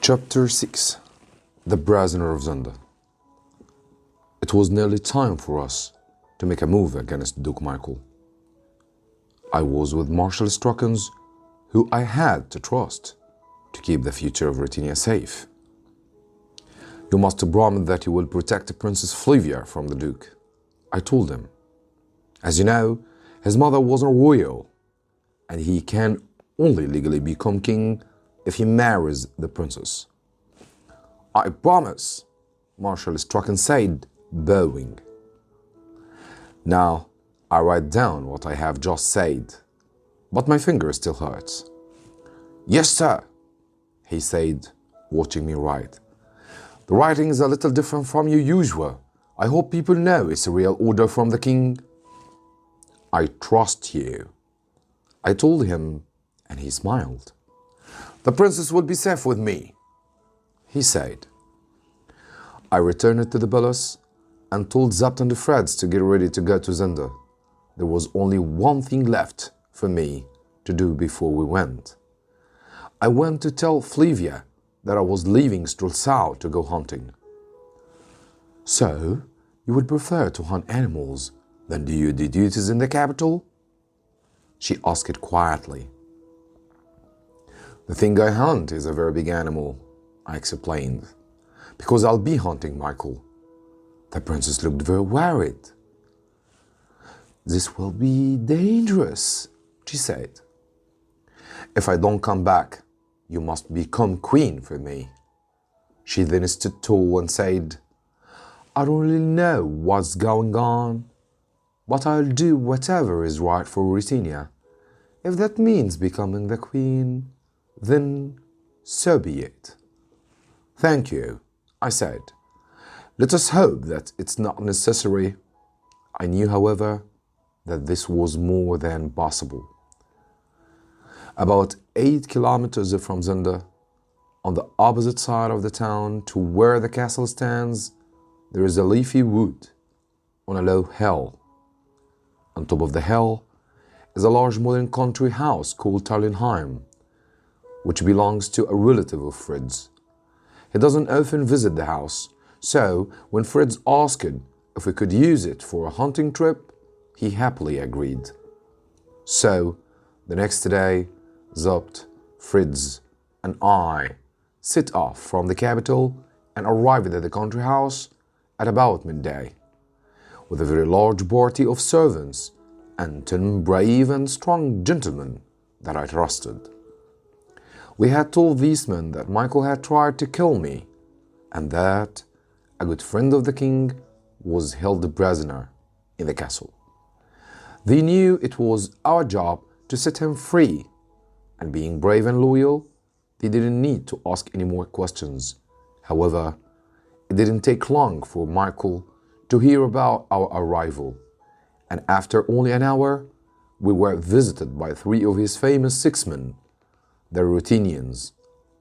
Chapter 6. The Prisoner of Zenda. It was nearly time for us to make a move against Duke Michael. I was with Marshal Strockens, who I had to trust to keep the future of Britannia safe. You must promise that you will protect Princess Flavia from the Duke, I told him. As you know, his mother was a royal, and he can only legally become king if he marries the princess. I promise, Marshal Strockens said, bowing. Now, I write down what I have just said, but my finger still hurts. Yes, sir, he said, watching me write. The writing is a little different from your usual. I hope people know it's a real order from the king. I trust you, I told him, and he smiled. The princess will be safe with me, he said. I returned to the palace and told Zapt and the Freds to get ready to go to Zenda. There was only one thing left for me to do before we went. I went to tell Flavia that I was leaving Strelsau to go hunting. So, you would prefer to hunt animals than do your duties in the capital? She asked quietly. The thing I hunt is a very big animal, I explained, because I'll be hunting Michael. The princess looked very worried. This will be dangerous, she said. If I don't come back, you must become queen for me. She then stood tall and said, I don't really know what's going on, but I'll do whatever is right for Britannia. If that means becoming the queen, then so be it. Thank you, I said. Let us hope that it's not necessary. I knew, however, that this was more than possible. About 8 kilometers from Zenda, on the opposite side of the town to where the castle stands, there is a leafy wood on a low hill. On top of the hill is a large modern country house called Tarlenheim, which belongs to a relative of Fred's. He doesn't often visit the house, so when Fred's asked if we could use it for a hunting trip, he happily agreed. So, the next day, Zapt, Fred's, and I set off from the capital and arrived at the country house at about midday, with a very large party of servants and 10 brave and strong gentlemen that I trusted. We had told these men that Michael had tried to kill me, and that a good friend of the king was held prisoner in the castle. They knew it was our job to set him free, and being brave and loyal, they didn't need to ask any more questions. However, it didn't take long for Michael to hear about our arrival, and after only an hour, we were visited by 3 of his famous 6 men, the Ruthenians,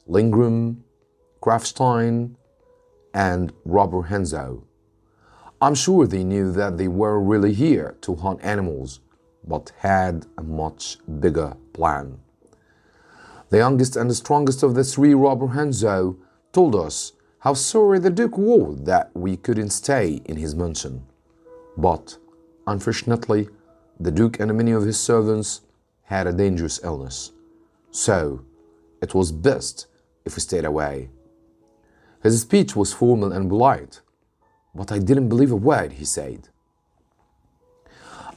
Lindgren, Krafstein, and Robert Henzo. I'm sure they knew that they were really here to hunt animals, but had a much bigger plan. The youngest and the strongest of the 3, Robert Henzo, told us how sorry the Duke was that we couldn't stay in his mansion. But, unfortunately, the Duke and many of his servants had a dangerous illness. So, it was best if we stayed away. His speech was formal and polite, but I didn't believe a word he said.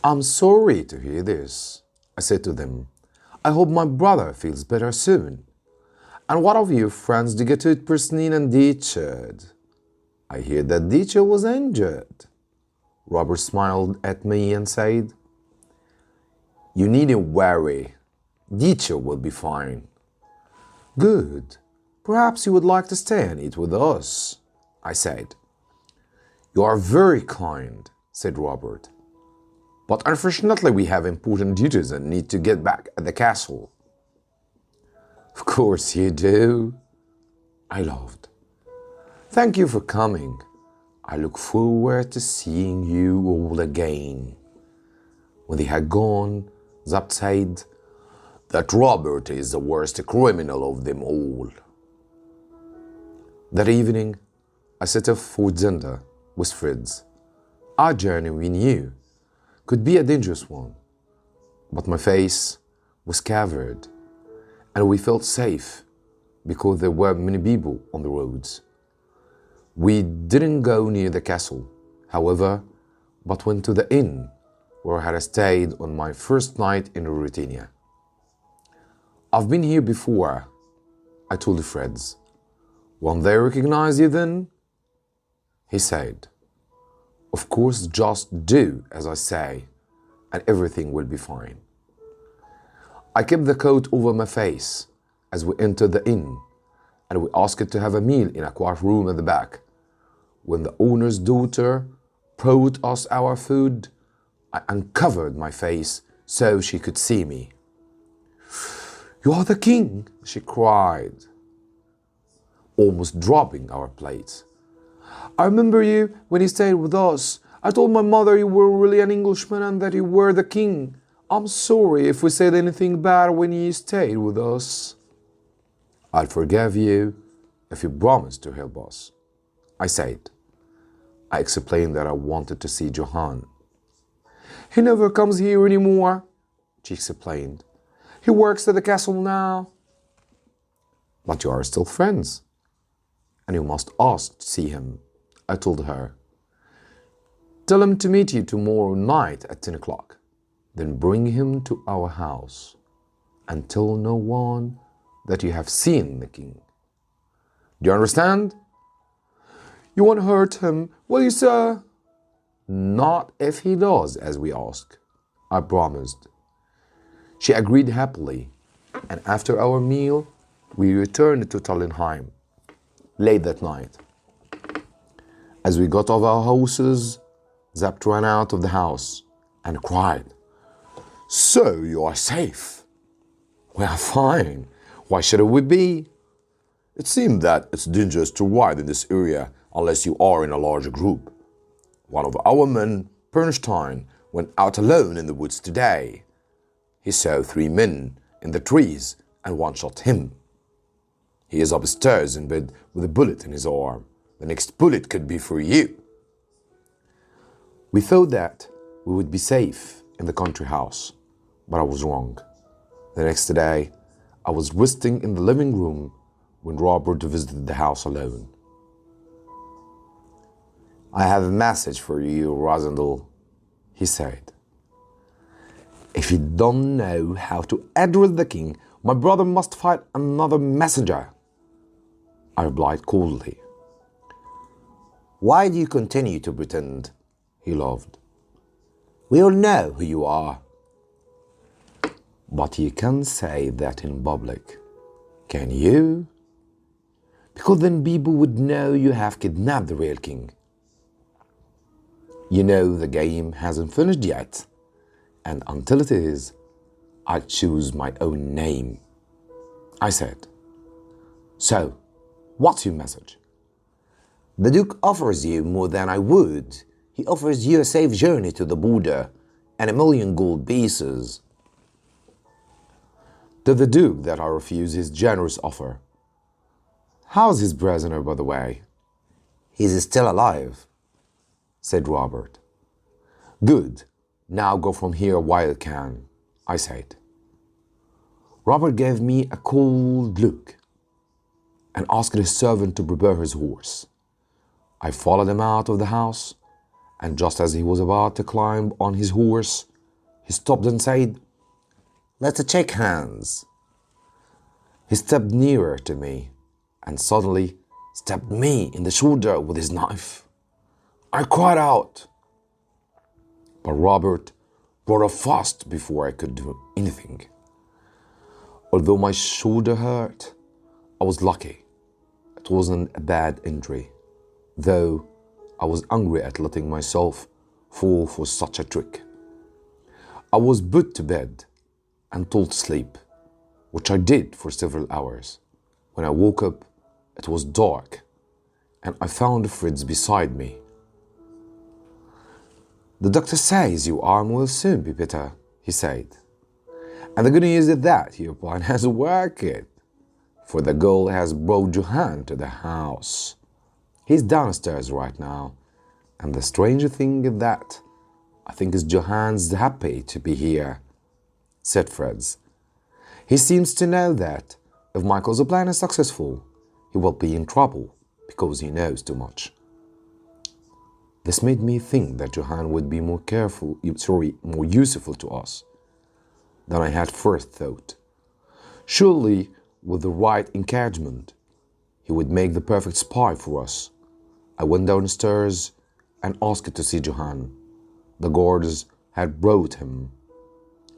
I'm sorry to hear this, I said to them. I hope my brother feels better soon. And what of your friends did you get to Persnine and Ditchard? I hear that Ditchard was injured. Robert smiled at me and said, You needn't worry. Ditchard will be fine. Good. Perhaps you would like to stay and eat with us, I said. You are very kind, said Robert. But unfortunately we have important duties and need to get back at the castle. Of course you do, I laughed. Thank you for coming. I look forward to seeing you all again. When they had gone, Zapt said, That Robert is the worst criminal of them all. That evening, I set off for Zenda with Fritz. Our journey, we knew, could be a dangerous one, but my face was covered and we felt safe because there were many people on the roads. We didn't go near the castle, however, but went to the inn where I had stayed on my first night in Ruritania. I've been here before, I told the Fritz. Won't they recognize you then? He said, of course, just do as I say and everything will be fine. I kept the coat over my face as we entered the inn and we asked to have a meal in a quiet room at the back. When the owner's daughter brought us our food, I uncovered my face so she could see me. You are the king, she cried, almost dropping our plates. I remember you when you stayed with us. I told my mother you were really an Englishman and that you were the king. I'm sorry if we said anything bad when you stayed with us. I'll forgive you if you promise to help us, I said. I explained that I wanted to see Johan. He never comes here anymore, she explained. He works at the castle now. But you are still friends, and you must ask to see him, I told her. Tell him to meet you tomorrow night at 10 o'clock. Then bring him to our house and tell no one that you have seen the king. Do you understand? You won't hurt him, will you, sir? Not if he does as we ask, I promised. She agreed happily, and after our meal, we returned to Tallinheim late that night. As we got off our horses, Zapt ran out of the house and cried, So you are safe? We are fine. Why should we be? It seemed that it's dangerous to ride in this area unless you are in a large group. One of our men, Bernstein, went out alone in the woods today. He saw 3 men in the trees and one shot him. He is upstairs in bed with a bullet in his arm. The next bullet could be for you. We thought that we would be safe in the country house, but I was wrong. The next day, I was resting in the living room when Robert visited the house alone. I have a message for you, Rosendal, he said. If you don't know how to address the king, my brother must fight another messenger. I replied coldly. Why do you continue to pretend? He laughed. We all know who you are. But you can't say that in public, can you? Because then people would know you have kidnapped the real king. You know the game hasn't finished yet, and until it is, I choose my own name. I said. So, what's your message? The Duke offers you more than I would. He offers you a safe journey to the border and 1,000,000 gold pieces. To the Duke that I refuse his generous offer. How's his prisoner, by the way? He's still alive, said Robert. Good. Now go from here while you can, I said. Robert gave me a cold look and asked his servant to prepare his horse. I followed him out of the house, and just as he was about to climb on his horse, he stopped and said, Let's shake hands. He stepped nearer to me and suddenly stabbed me in the shoulder with his knife. I cried out, but Robert brought up fast before I could do anything. Although my shoulder hurt, I was lucky. It wasn't a bad injury, though I was angry at letting myself fall for such a trick. I was put to bed and told to sleep, which I did for several hours. When I woke up, it was dark, and I found Fritz beside me. The doctor says your arm will soon be better, he said. And the good news is that your plan has worked. for the girl has brought Johan to the house. He's downstairs right now, and the stranger thing is that I think is Johan's happy to be here, said Fritz. He seems to know that if Michael's plan is successful, he will be in trouble because he knows too much. This made me think that Johan would be more useful to us than I had first thought. Surely, with the right encouragement, he would make the perfect spy for us. I went downstairs and asked to see Johan. The guards had brought him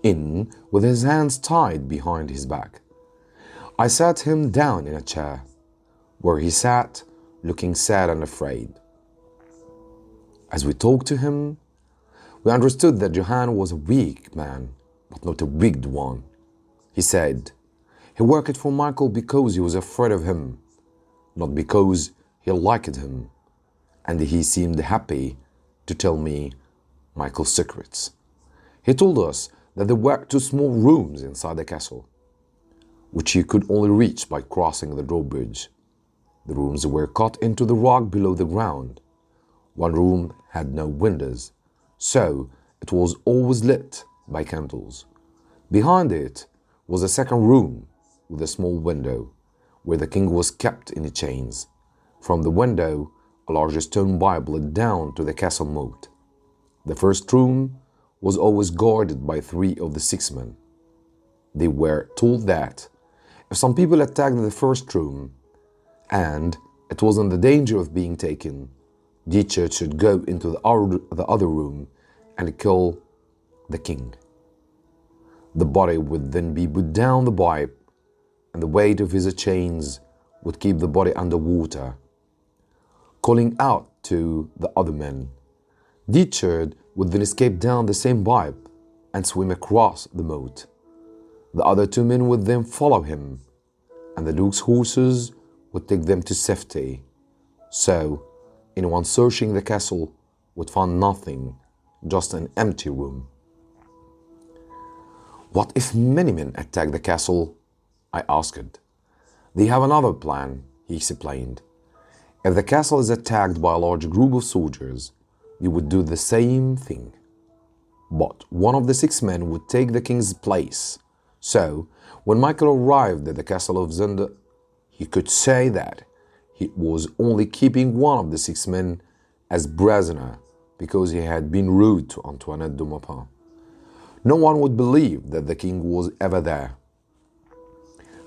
in with his hands tied behind his back. I sat him down in a chair, where he sat, looking sad and afraid. As we talked to him, we understood that Johan was a weak man, but not a wicked one. He said he worked for Michael because he was afraid of him, not because he liked him, and he seemed happy to tell me Michael's secrets. He told us that there were 2 small rooms inside the castle, which he could only reach by crossing the drawbridge. The rooms were cut into the rock below the ground. One room had no windows, so it was always lit by candles. Behind it was a second room with a small window, where the king was kept in chains. From the window, a large stone Bible led down to the castle moat. The first room was always guarded by 3 of the 6 men. They were told that if some people attacked the first room and it was in the danger of being taken, Dietrich should go into the other room and kill the king. The body would then be put down the pipe, and the weight of his chains would keep the body underwater. Calling out to the other men, Dietrich would then escape down the same pipe and swim across the moat. The other 2 men would then follow him, and the Duke's horses would take them to safety. So, anyone searching the castle would find nothing, just an empty room. What if many men attack the castle? I asked. They have another plan, he explained. If the castle is attacked by a large group of soldiers, they would do the same thing. But one of the 6 men would take the king's place. So, when Michael arrived at the castle of Zenda, he could say that he was only keeping one of the 6 men as prisoner because he had been rude to Antoinette de Maupin. No one would believe that the king was ever there.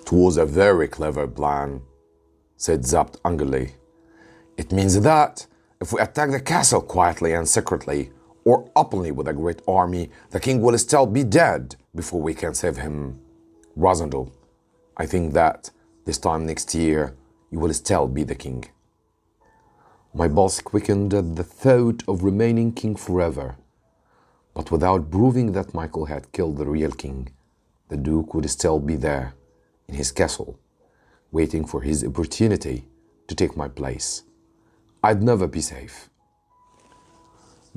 It was a very clever plan, said Zapt angrily. It means that if we attack the castle quietly and secretly, or openly with a great army, the king will still be dead before we can save him. Rosendal, I think that this time next year, you will still be the king. My pulse quickened at the thought of remaining king forever. But without proving that Michael had killed the real king, the Duke would still be there, in his castle, waiting for his opportunity to take my place. I'd never be safe.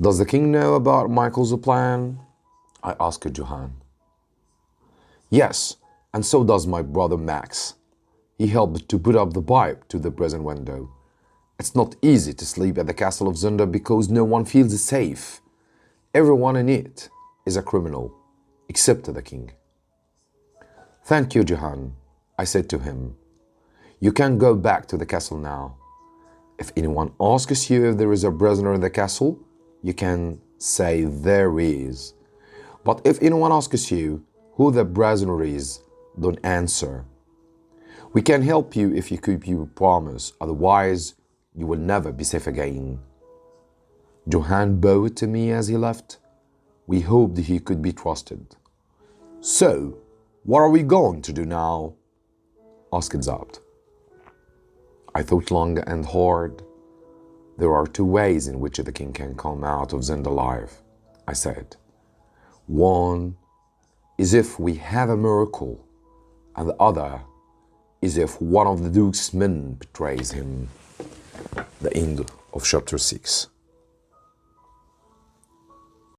Does the king know about Michael's plan? I asked Johan. Yes, and so does my brother Max. He helped to put up the pipe to the present window. It's not easy to sleep at the castle of Zenda because no one feels safe. Everyone in it is a criminal, except the king. Thank you, Johan, I said to him. You can go back to the castle now. If anyone asks you if there is a prisoner in the castle, you can say there is. But if anyone asks you who the prisoner is, don't answer. We can help you if you keep your promise, otherwise you will never be safe again. Johan bowed to me as he left. We hoped he could be trusted. So, what are we going to do now? Asked Zapt. I thought long and hard. There are 2 ways in which the king can come out of Zenda alive, I said. One is if we have a miracle, and the other is if one of the Duke's men betrays him. The end of chapter 6.